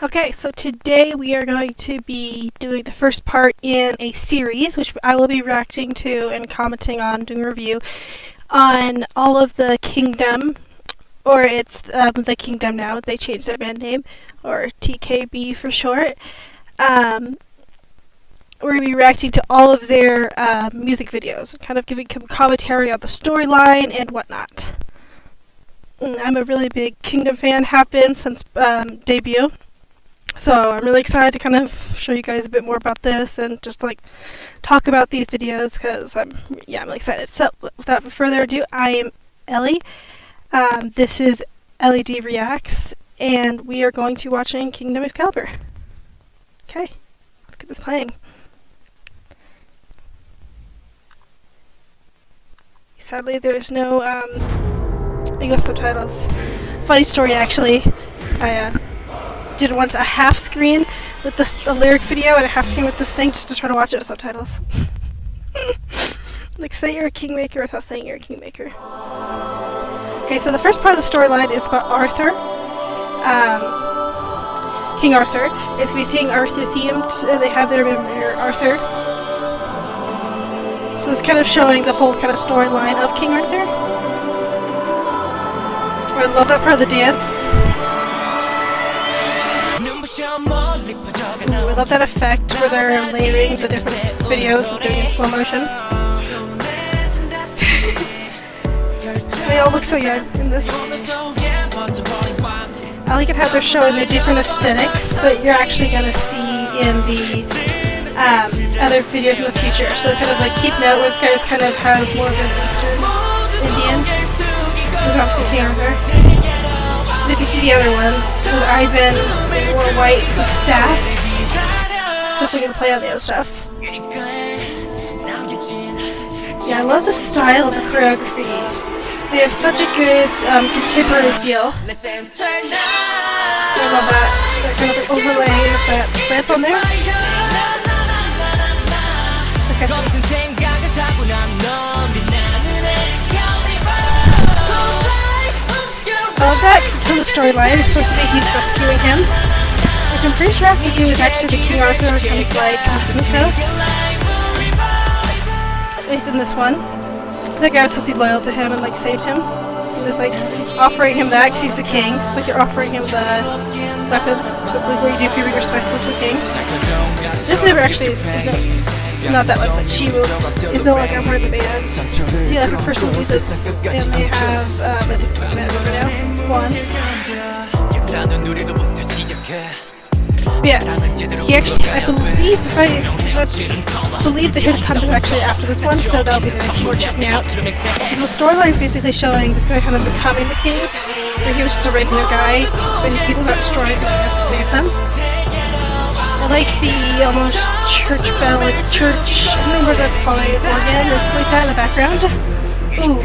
Okay, so today we are going to be doing the first part in a series, which I will be reacting to and commenting on, doing a review on all of the Kingdom, or it's the Kingdom now. They changed their band name, or TKB for short. We're going to be reacting to all of their music videos, kind of giving some commentary on the storyline and whatnot. I'm a really big Kingdom fan, have been since debut. So I'm really excited to kind of show you guys a bit more about this and just like talk about these videos because I'm really excited. So without further ado, I am Ellie. This is LED Reacts, and we are going to be watching Kingdom Excalibur. Okay, let's get this playing. Sadly, there's no English subtitles. Funny story, actually. I did once a half screen with the lyric video and a half screen with this thing just to try to watch it with subtitles. Like, say you're a kingmaker without saying you're a kingmaker. Okay, so the first part of the storyline is about Arthur. King Arthur. It's going to be King Arthur themed, and they have their member Arthur. So it's kind of showing the whole kind of storyline of King Arthur. I love that part of the dance. I love that effect where they're layering the different videos and doing it in slow motion. They all look so young in this. I like it how they're showing the different aesthetics that you're actually going to see in the other videos in the future. So kind of like keep note where this guy kind of has more of an Eastern Indian. There's obviously King Arthur. And if you see the other ones, with Ivan, they wore white with staff. It's definitely going to play on the other stuff. Yeah, I love the style of the choreography. They have such a good contemporary feel. I love that kind of overlay of that lamp on there. So catchy. I love that until the storyline is supposed to be he's rescuing him, which I'm pretty sure has to do with actually the King Arthur kind of like mythos. At least in this one. The guy was supposed to be loyal to him and like saved him. He was like offering him that because he's the king. It's like you're offering him the weapons, like what you do if you're respectful to the king. This member actually is not that one, but she is no longer part of the band. He left her personal reasons, and they have a different band member now. One. Yeah, he actually, I believe that his comeback is actually after this one, so that'll be the next one we're checking out. And the storyline is basically showing this guy kind of becoming the king, where he was just a regular guy, but these people got destroyed and he has to save them. I like the almost church bell, like church, I don't remember what that's called, like organ or something like that in the background. Ooh,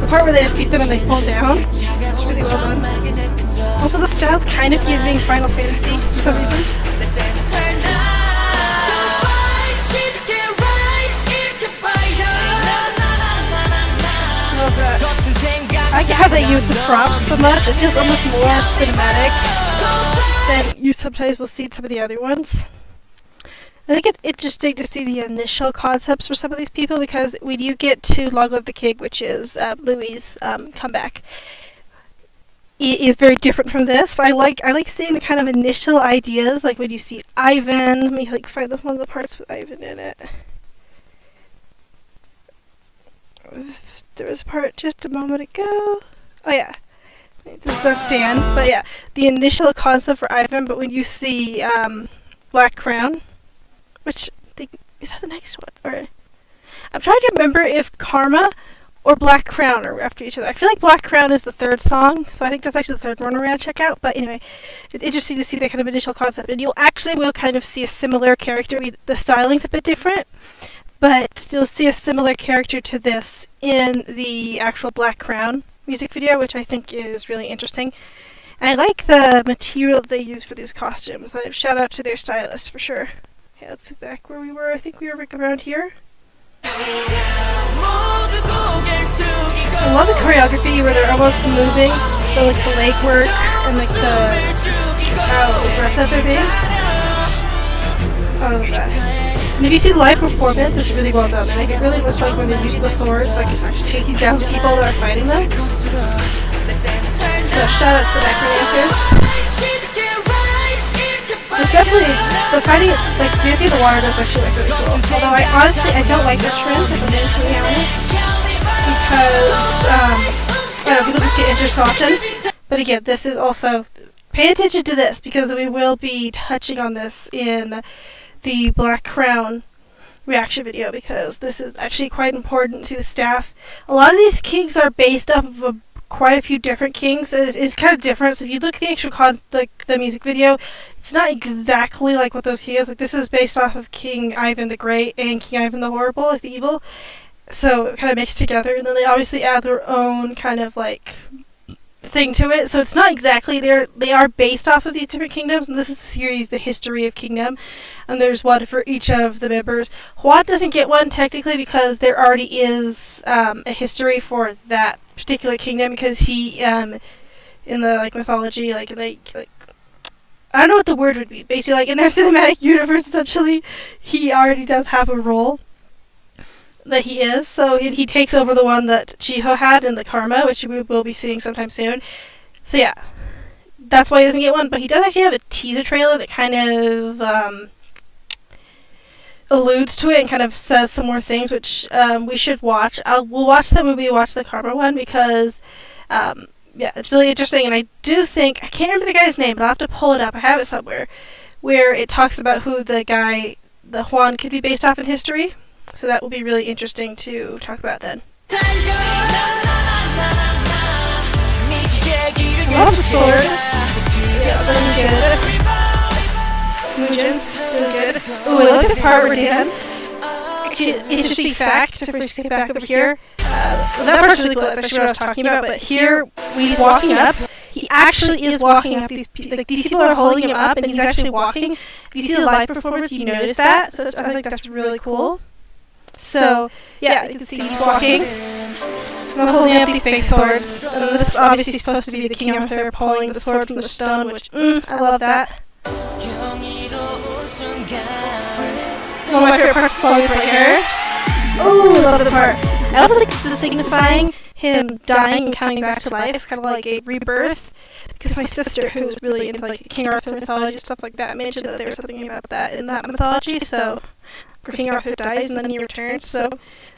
the part where they defeat them and they fall down, it's really well done. Also the style's kind of giving Final Fantasy for some reason. Love that. I like how they use the props so much, it feels almost more cinematic than you sometimes will see in some of the other ones. I think it's interesting to see the initial concepts for some of these people, because when you get to Long Live the King, which is Louis' comeback, it is very different from this. But I like seeing the kind of initial ideas, like when you see Ivan. Let me like find one of the parts with Ivan in it. There was a part just a moment ago. Oh yeah. That's Dan, but yeah, the initial concept for Ivan, but when you see Black Crown, which I think, is that the next one? Or I'm trying to remember if Karma or Black Crown are after each other. I feel like Black Crown is the third song, so I think that's actually the third one we're going to check out. But anyway, it's interesting to see that kind of initial concept, and you'll kind of see a similar character. I mean, the styling's a bit different, but you'll see a similar character to this in the actual Black Crown music video, which I think is really interesting. And I like the material that they use for these costumes. Shout out to their stylist for sure. Okay, let's look back where we were. I think we were around here. I love the choreography where they're almost moving, the like the leg work and like the how aggressive they're being. I love that. And if you see the live performance, it's really well done. They make it really look like when they're using the swords, like it's actually taking down people that are fighting them. So shout out to the necromancers. There's definitely the fighting, like dancing in the water does actually look really cool. Although I honestly don't like the trend, if I'm being completely honest, because I don't know, people just get injured so often. But again, this is also, pay attention to this because we will be touching on this in the Black Crown reaction video because this is actually quite important to the staff. A lot of these kings are based off of quite a few different kings. It's kind of different. So if you look at the actual the music video, it's not exactly like what those kings. Like this is based off of King Ivan the Great and King Ivan the Horrible, like the evil. So it kind of mixed together, and then they obviously add their own kind of like thing to it. So it's not exactly they are based off of these different kingdoms, and this is a series, The History of Kingdom, and there's one for each of the members. Juan doesn't get one technically because there already is a history for that particular kingdom because he in the like mythology like I don't know what the word would be, basically like in their cinematic universe essentially he already does have a role that he is, so he takes over the one that Chiho had in the Karma, which we will be seeing sometime soon. So yeah, that's why he doesn't get one, but he does actually have a teaser trailer that kind of alludes to it and kind of says some more things, which we should watch. We'll watch that when we watch the Karma one because yeah, it's really interesting, and I do think, I can't remember the guy's name, but I'll have to pull it up, I have it somewhere, where it talks about who the Juan could be based off in history. So that will be really interesting to talk about then. I love the sword. Yeah, looking good. Mujin, still good. Ooh, I like this part where Dan. Actually, interesting fact, if we skip back over here. Well, that part's really cool, that's actually what I was talking about, but here, when he's walking up, he actually is walking up. These people are holding him up, and he's actually walking. If you see the live performance, you notice that, so I think that's really cool. So, yeah, you can see he's walking. And holding up these fake swords. And this is obviously supposed to be the king Arthur pulling the sword from the stone, which, I love that. One of my favorite parts is always right here. Ooh, I love the part. I also think this is signifying him dying and coming back to life, kind of like a rebirth. Because my sister, who's really into like King Arthur mythology, stuff like that, mentioned that there was something about that in that mythology, so King Arthur dies and then he returns, so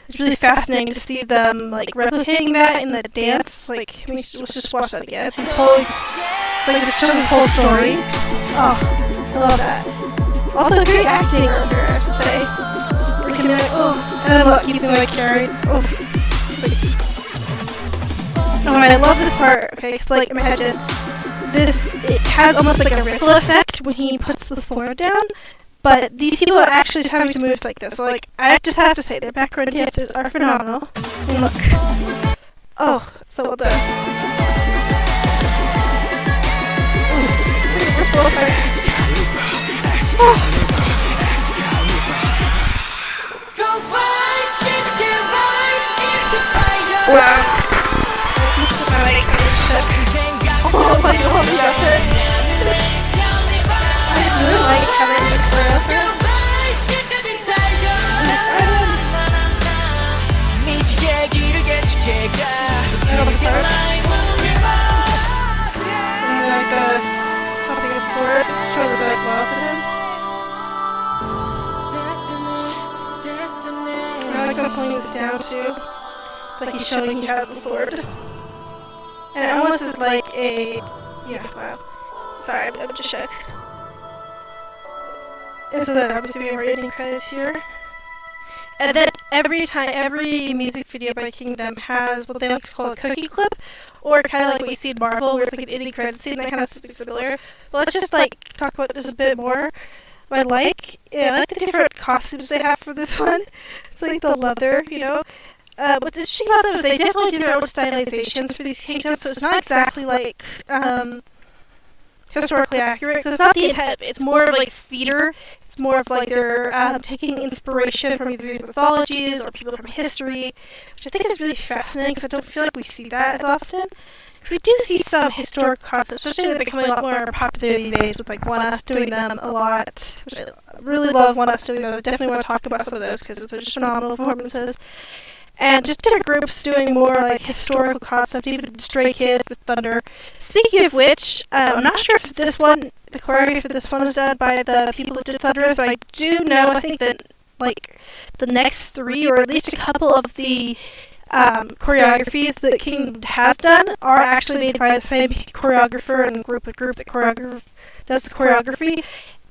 it's really fascinating to see them like replicating that in the dance. Like, let's just watch that again. It's like this shows his whole story. Oh, I love that. Also, great acting, Arthur, I have to say. It can be like, oh, and then look, he's gonna like carry. Oh, I love this part. Okay, because like imagine this. It has almost like a ripple effect when he puts the sword down. But these people are actually just having to move like this. So, like, I just have to say, their background hits are phenomenal. And look. Oh, it's so well done. Oh. Wow. Oh my god, the outfit. I just really like how they look for outfit. And like the something with swords, showing the black wall to him. And I like them pointing this down too. Like he's showing he has the sword. And it almost is like a... yeah, wow. Sorry, I'm just shook. And so then obviously we have our ending credits here. And then every music video by Kingdom has what they like to call a cookie clip, or kind of like what you see in Marvel, where it's like an ending credit scene that kind of something similar. But let's just like talk about this a bit more. What I like the different costumes they have for this one. It's like the leather, you know. What's interesting about them is they definitely do their own stylizations for these kingdoms, so it's not exactly like historically accurate, because it's not the intent. It's more of like theater. It's more of like they're taking inspiration from either these mythologies or people from history, which I think is really fascinating because I don't feel like we see that as often. Because we do see some historical concepts, especially they're becoming a lot more popular these days with like One Us doing them a lot, which I really love One Us doing those. I definitely want to talk about some of those because they're just phenomenal performances. And just different groups doing more like historical concept, even Stray Kids with Thunder. Speaking of which, I'm not sure if the choreography for this one is done by the people that did Thunder, but I do know, I think that like the next 3 or at least a couple of the choreographies that King has done are actually made by the same choreographer and group that does the choreography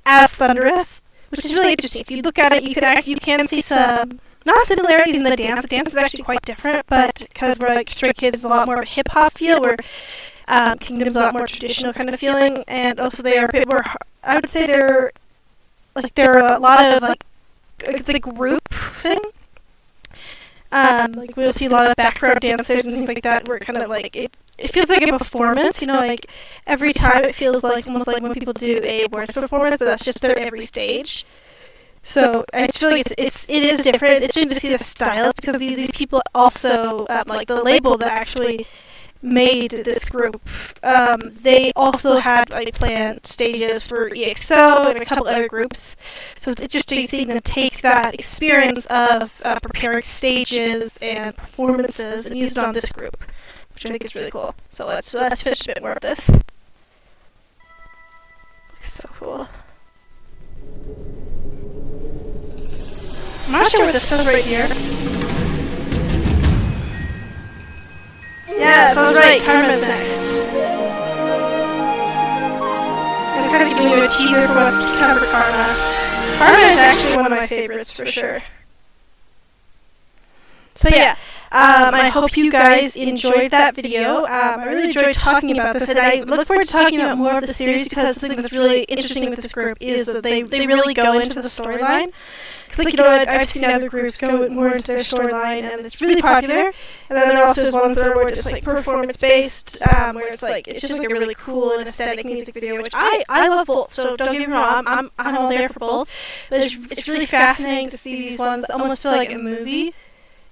as Thunderous, which is really interesting. If you look at it, you can see some not similarities in the dance. The dance is actually quite different, but because we're like Stray Kids is a lot more of a hip hop feel, where Kingdom's a lot more traditional kind of feeling, and also they are a bit more. I would say they're a lot of like it's a group thing. Like we'll see a lot of background dancers and things like that where kind of like it feels like a performance, you know, like every time it feels like almost like when people do a awards performance, but that's just their every stage. So I feel like it is different. It's interesting to see the style because these people also like the label that actually made this group. They also had like planned stages for EXO and a couple other groups. So it's interesting seeing them take that experience of preparing stages and performances and use it on this group, which I think is really cool. So let's finish a bit more of this. Looks so cool. I'm not sure what this says right here. Yeah, sounds right. Karma's next. It's kind of giving you a teaser for what's to come for Karma. Karma is actually one of my favorites for sure. So yeah, I hope you guys enjoyed that video. I really enjoyed talking about this, and I look forward to talking about more of the series because something that's really interesting with this group is that they really go into the storyline. Because, like, you know, I've seen other groups go more into their storyline, and it's really popular. And then there are also ones that are more just, like, performance-based, where it's, like, it's just, like, a really cool and aesthetic music video, which I love both, so don't get me wrong, I'm all there for both. But it's really fascinating to see these ones that almost feel like a movie.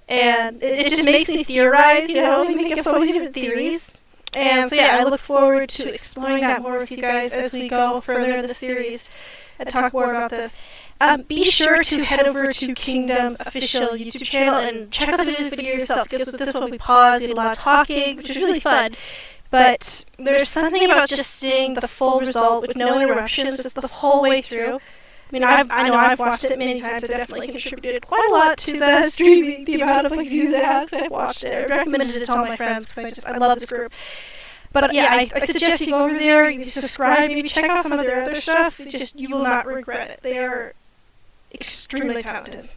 And it just makes me theorize, you know, and think of so many different theories. And so, yeah, I look forward to exploring that more with you guys as we go further in the series and talk more about this. Be sure to head over to Kingdom's official YouTube channel and check out the video yourself, because with this one we paused, we did a lot of talking, which was really fun. But there's something about just seeing the full result with no interruptions, just the whole way through. I mean, I know I've watched it many times. It definitely contributed quite a lot to the streaming, the amount of like views it has. I've watched it. I recommended it to all my friends because I love this group. But yeah, I suggest you go over there, you subscribe, maybe check out some of their other stuff. You will not regret it. They are extremely talented.